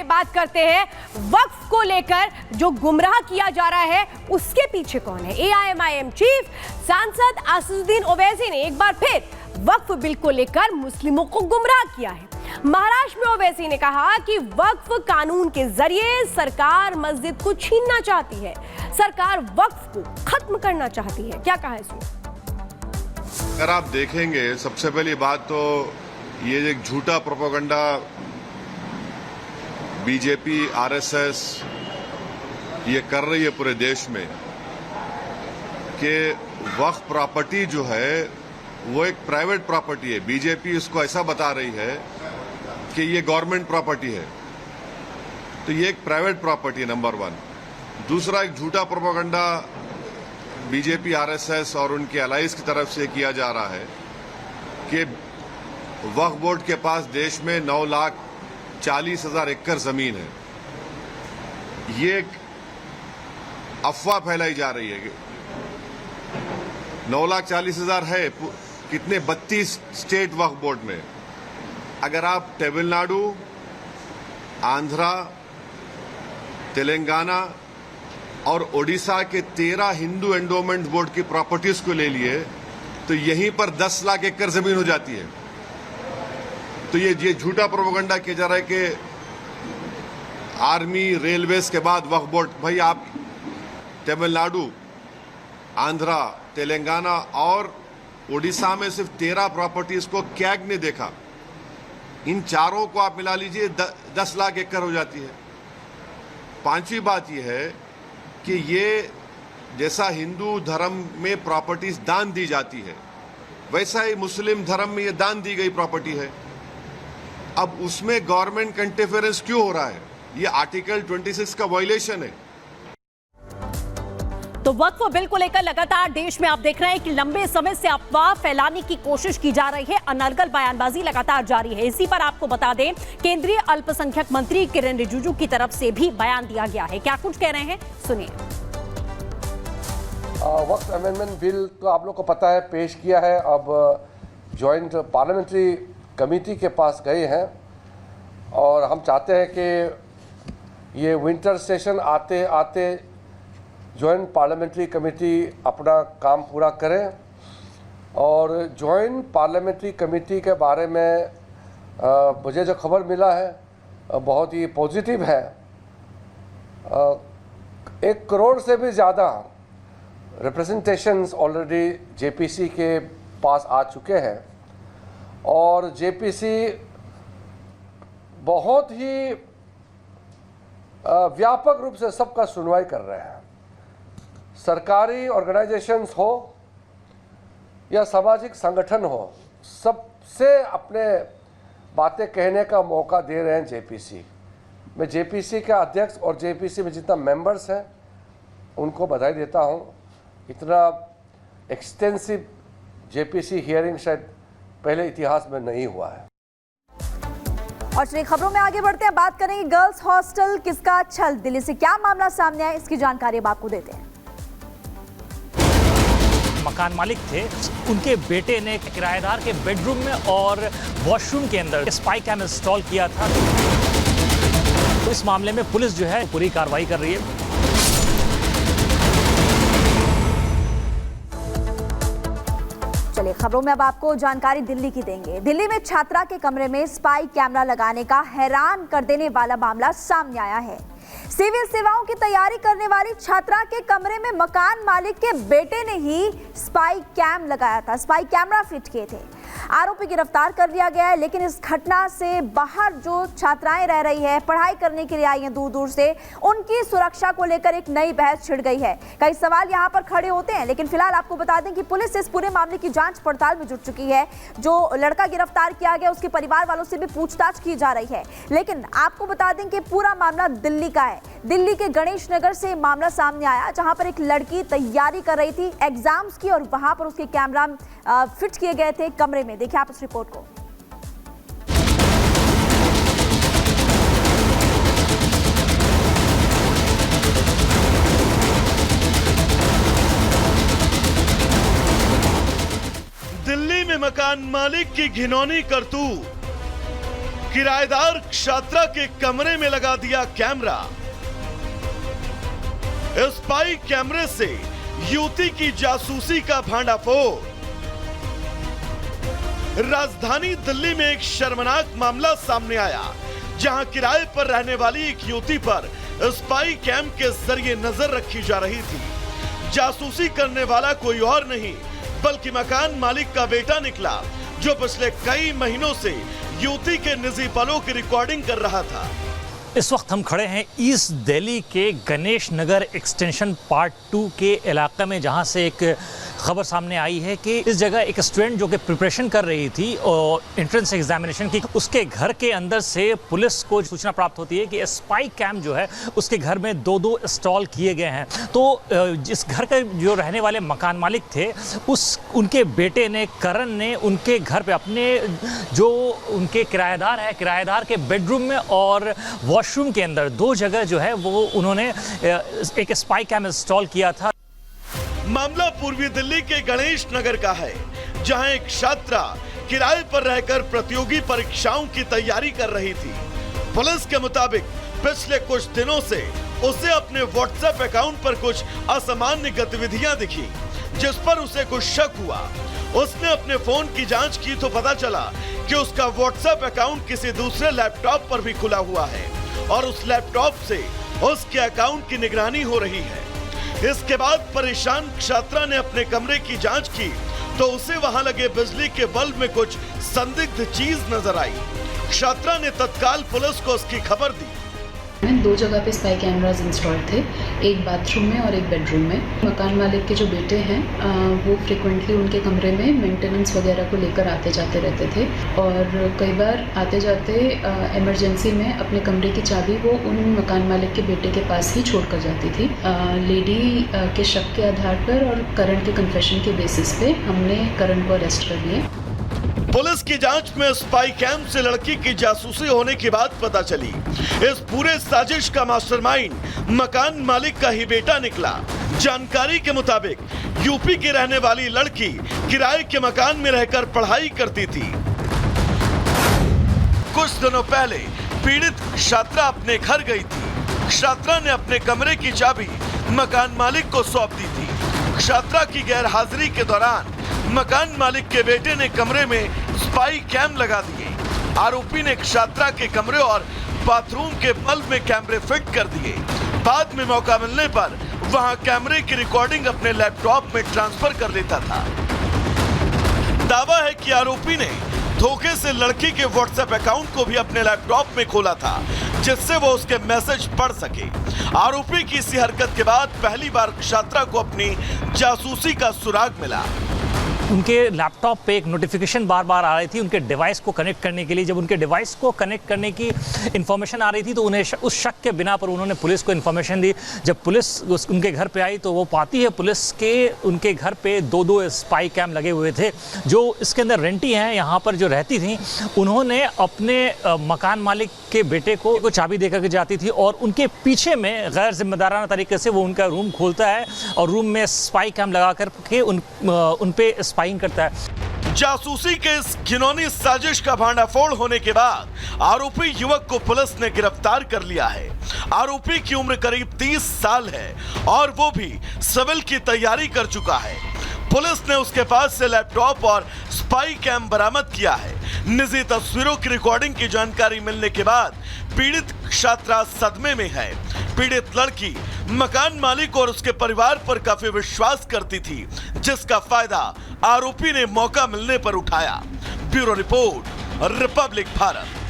बात करते हैं वक्फ को लेकर जो गुमराह किया जा रहा है उसके पीछे कौन है। एआईएमआईएम चीफ सांसद असदुद्दीन ओवैसी ने एक बार फिर वक्फ बिल को लेकर मुस्लिमों को गुमराह किया है। महाराष्ट्र में ओवैसी ने कहा कि वक्फ कानून के जरिए सरकार मस्जिद को छीनना चाहती है, सरकार वक्फ को खत्म करना चाहती है। क्या कहा इसमें? अगर आप देखेंगे, सबसे पहली बात तो ये एक झूठा प्रोपेगेंडा बीजेपी आरएसएस ये कर रही है पूरे देश में कि वक्फ प्रॉपर्टी जो है वो एक प्राइवेट प्रॉपर्टी है। बीजेपी इसको ऐसा बता रही है कि ये गवर्नमेंट प्रॉपर्टी है, तो ये एक प्राइवेट प्रॉपर्टी है, नंबर वन। दूसरा, एक झूठा प्रोपेगेंडा बीजेपी आरएसएस और उनके अलाइज की तरफ से किया जा रहा है कि वक्फ बोर्ड के पास देश में 9,40,000 एकड़ जमीन है। ये एक अफवाह फैलाई जा रही है कि 9,40,000 है कितने 32 स्टेट वक्फ बोर्ड में। अगर आप तमिलनाडु, आंध्रा, तेलंगाना और ओडिशा के 13 हिंदू एंडोमेंट बोर्ड की प्रॉपर्टीज को ले लिए तो यहीं पर 10 लाख एकड़ जमीन हो जाती है। तो ये झूठा प्रोपेगेंडा किया जा रहा है कि आर्मी, रेलवेज के बाद वक्फ बोर्ड। भाई, आप तमिलनाडु, आंध्रा, तेलंगाना और ओडिशा में सिर्फ 13 प्रॉपर्टीज को कैग ने देखा। इन चारों को आप मिला लीजिए 10 लाख एकड़ हो जाती है। पांचवी बात यह है कि ये जैसा हिंदू धर्म में प्रॉपर्टीज दान दी जाती है, वैसा ही मुस्लिम धर्म में ये दान दी गई प्रॉपर्टी है। अब उसमें गवर्नमेंट का इंटरफेरेंस क्यों हो रहा है? ये आर्टिकल 26 का वायलेशन है। तो वक्फ बिल को लेकर लगातार देश में आप देख रहे हैं कि लंबे समय से अफवाह फैलाने की कोशिश की जा रही है, अनर्गल बयानबाजी लगातार जारी है। इसी पर आपको बता दें, केंद्रीय अल्पसंख्यक मंत्री किरेन रिजिजू की तरफ से भी बयान दिया गया है। क्या कुछ कह रहे हैं, सुनिए। वक्फ अमेंडमेंट बिल तो आप लोग को पता है पेश किया है, अब जॉइंट पार्लियामेंट्री कमेटी के पास गए हैं और हम चाहते हैं कि ये विंटर सेशन आते आते जॉइंट पार्लियामेंट्री कमेटी अपना काम पूरा करे। और जॉइंट पार्लियामेंट्री कमेटी के बारे में मुझे जो खबर मिला है बहुत ही पॉजिटिव है। 1 करोड़ से भी ज़्यादा रिप्रेजेंटेशंस ऑलरेडी जेपीसी के पास आ चुके हैं और जेपीसी बहुत ही व्यापक रूप से सबका सुनवाई कर रहे हैं। सरकारी ऑर्गेनाइजेशंस हो या सामाजिक संगठन हो, सबसे अपने बातें कहने का मौका दे रहे हैं जेपीसी। मैं जेपीसी के अध्यक्ष और जेपीसी में जितना मेंबर्स हैं उनको बधाई देता हूं। इतना एक्सटेंसिव जेपीसी हियरिंग शायद पहले इतिहास में नहीं हुआ है। और चलिए खबरों में आगे बढ़ते हैं, बात करेंगे गर्ल्स हॉस्टल किसका छल, दिल्ली से क्या मामला सामने आया, इसकी जानकारी अब आपको देते हैं। मकान मालिक थे, उनके बेटे ने किराएदार के बेडरूम में और वॉशरूम के अंदर स्पाई कैम इंस्टॉल किया था। तो इस मामले में पुलिस जो है पूरी कार्रवाई कर रही है। चलिए खबरों में अब आपको जानकारी दिल्ली की देंगे। दिल्ली में छात्रा के कमरे में स्पाई कैमरा लगाने का हैरान कर देने वाला मामला सामने आया है। सिविल सेवाओं की तैयारी करने वाली छात्रा के कमरे में मकान मालिक के बेटे ने ही स्पाई कैम लगाया था, स्पाई कैमरा फिट किए थे। आरोपी गिरफ्तार कर लिया गया है, लेकिन इस घटना से बाहर जो छात्राएं रह रही है, पढ़ाई करने के लिए आई हैं दूर दूर से, उनकी सुरक्षा को लेकर एक नई बहस छिड़ गई है। कई सवाल यहां पर खड़े होते हैं, लेकिन फिलहाल आपको बता दें कि पुलिस इस पूरे मामले की जांच पड़ताल में जुट चुकी है। जो लड़का गिरफ्तार किया गया उसके परिवार वालों से भी पूछताछ की जा रही है। लेकिन आपको बता दें कि पूरा मामला दिल्ली का है। दिल्ली के गणेश नगर से मामला सामने आया, जहां पर एक लड़की तैयारी कर रही थी एग्जाम्स की और वहां पर उसके कैमरा फिट किए गए थे कमरे में। देखिए आप इस रिपोर्ट को। दिल्ली में मकान मालिक की घिनौनी करतूत, किराएदार छात्रा के कमरे में लगा दिया कैमरा। स्पाई कैमरे से युवती की जासूसी का भांडाफोड़। राजधानी दिल्ली में एक शर्मनाक मामला सामने आया, जहां किराए पर रहने वाली एक युवती पर स्पाई कैम के जरिए नजर रखी जा रही थी। जासूसी करने वाला कोई और नहीं बल्कि मकान मालिक का बेटा निकला, जो पिछले कई महीनों से युवती के निजी पलों की रिकॉर्डिंग कर रहा था। इस वक्त हम खड़े हैं ईस्ट दिल्ली के गणेश नगर एक्सटेंशन पार्ट 2 के इलाके में, जहां से एक खबर सामने आई है कि इस जगह एक स्टूडेंट जो कि प्रिपरेशन कर रही थी और एंट्रेंस एग्जामिनेशन की, उसके घर के अंदर से पुलिस को सूचना प्राप्त होती है कि स्पाई कैम जो है उसके घर में दो इंस्टॉल किए गए हैं। तो जिस घर के जो रहने वाले मकान मालिक थे, उनके बेटे ने, करण ने, उनके घर पे अपने जो उनके किराएदार है, किराएदार के बेडरूम में और वॉशरूम के अंदर 2 जगह जो है वो उन्होंने एक स्पाई कैम इंस्टॉल किया था। मामला पूर्वी दिल्ली के गणेश नगर का है, जहां एक छात्रा किराए पर रहकर प्रतियोगी परीक्षाओं की तैयारी कर रही थी। पुलिस के मुताबिक पिछले कुछ दिनों से उसे अपने व्हाट्सएप अकाउंट पर कुछ असामान्य गतिविधियां दिखी, जिस पर उसे कुछ शक हुआ। उसने अपने फोन की जांच की तो पता चला कि उसका व्हाट्सएप अकाउंट किसी दूसरे लैपटॉप पर भी खुला हुआ है और उस लैपटॉप से उसके अकाउंट की निगरानी हो रही है। इसके बाद परेशान छात्रा ने अपने कमरे की जांच की तो उसे वहां लगे बिजली के बल्ब में कुछ संदिग्ध चीज नजर आई। छात्रा ने तत्काल पुलिस को उसकी खबर दी। 2 जगह पे स्पाई कैमरास इंस्टॉल थे, एक बाथरूम में और एक बेडरूम में। मकान मालिक के जो बेटे हैं वो फ्रिक्वेंटली उनके कमरे में मेंटेनेंस वगैरह को लेकर आते जाते रहते थे और कई बार आते जाते इमरजेंसी में अपने कमरे की चाबी वो उन मकान मालिक के बेटे के पास ही छोड़ कर जाती थी। लेडी के शक के आधार पर और करण के कन्फेशन के बेसिस पे हमने करण को अरेस्ट कर लिया। पुलिस की जांच में स्पाई कैम से लड़की की जासूसी होने की बात पता चली। इस पूरे साजिश का मास्टरमाइंड मकान मालिक का ही बेटा निकला। जानकारी के मुताबिक यूपी की रहने वाली लड़की किराए के मकान में रहकर पढ़ाई करती थी। कुछ दिनों पहले पीड़ित छात्रा अपने घर गई थी। छात्रा ने अपने कमरे की चाबी मकान मालिक को सौंप दी थी। छात्रा की गैर हाजिरी के दौरान मकान मालिक के बेटे ने कमरे में स्पाई कैम लगा दिए। आरोपी ने छात्रा के कमरे और बाथरूम के बल्ब में कैमरे फिट कर दिए। बाद में मौका मिलने पर वहां कैमरे की रिकॉर्डिंग अपने लैपटॉप में ट्रांसफर कर लेता था। दावा है कि आरोपी ने धोखे से लड़की के व्हाट्सएप अकाउंट को भी अपने लैपटॉप में खोला था, जिससे वो उसके मैसेज पढ़ सके। आरोपी की इसी हरकत के बाद पहली बार छात्रा को अपनी जासूसी का सुराग मिला। उनके लैपटॉप पे एक नोटिफिकेशन बार बार आ रही थी उनके डिवाइस को कनेक्ट करने के लिए। जब उनके डिवाइस को कनेक्ट करने की इन्फॉर्मेशन आ रही थी तो उन्हें उस शक के बिना पर उन्होंने पुलिस को इन्फॉर्मेशन दी। जब पुलिस उनके घर पे आई तो वो पाती है पुलिस के उनके घर पे 2 स्पाई कैम लगे हुए थे। जो इसके अंदर रेंटी हैं यहाँ पर जो रहती थी, उन्होंने अपने मकान मालिक के बेटे को चाबी दे करके जाती थी और उनके पीछे में गैर जिम्मेदाराना तरीके से वो उनका रूम खोलता है और रूम में स्पाई कैम लगा करके उन पे स्पाइंग करता है। जासूसी के इस घिनौनी साजिश का भांडाफोड़ होने के बाद आरोपी युवक को पुलिस ने गिरफ्तार कर लिया है। आरोपी की उम्र करीब 30 साल है और वो भी सिविल की तैयारी कर चुका है। पुलिस ने उसके पास से लैपटॉप और स्पाई कैम बरामद किया है। निजी तस्वीरों की रिकॉर्डिंग की जानकारी मिलने के बाद पीड़ित छात्रा सदमे में है। पीड़ित लड़की मकान मालिक और उसके परिवार पर काफी विश्वास करती थी, जिसका फायदा आरोपी ने मौका मिलने पर उठाया। Bureau report, Republic Bharat.